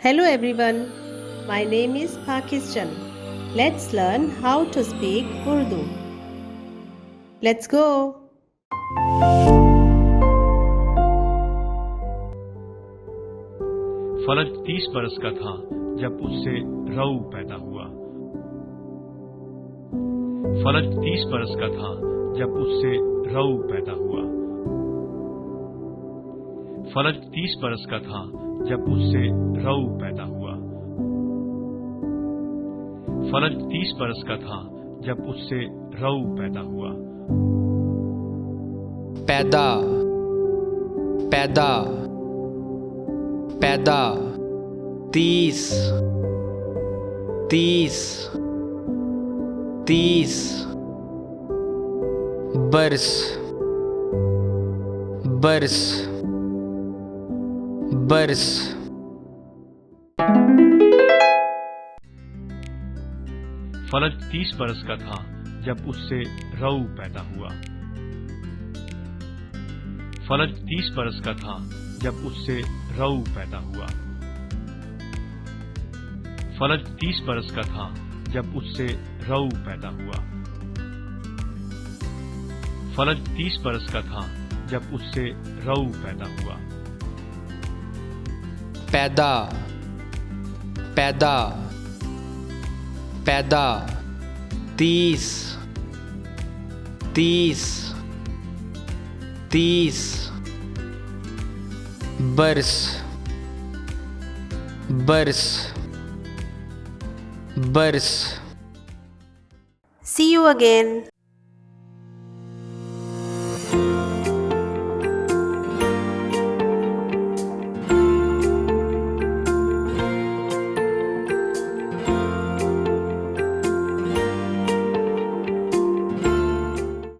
Hello everyone, my name is Pakistan. Let's learn how to speak Urdu. Let's go. फरज 30 बरस का था जब उससे रऊ पैदा हुआ। फरज 30 बरस का था जब उससे रऊ पैदा हुआ। फरज 30 बरस का था जब उससे रऊ पैदा हुआ। फरज 30 बरस का था जब उससे रऊ पैदा हुआ। पैदा पैदा पैदा 30 30 30 बरस बरस बरस फरज 30 बरस का था जब उससे रऊ पैदा हुआ। फरज 30 बरस का था जब उससे रऊ पैदा हुआ। फरज 30 बरस का था जब उससे रऊ पैदा हुआ। फरज 30 बरस का था जब उससे रऊ पैदा हुआ। पैदा पैदा पैदा 30 30 30 बरस बरस बरस See you again.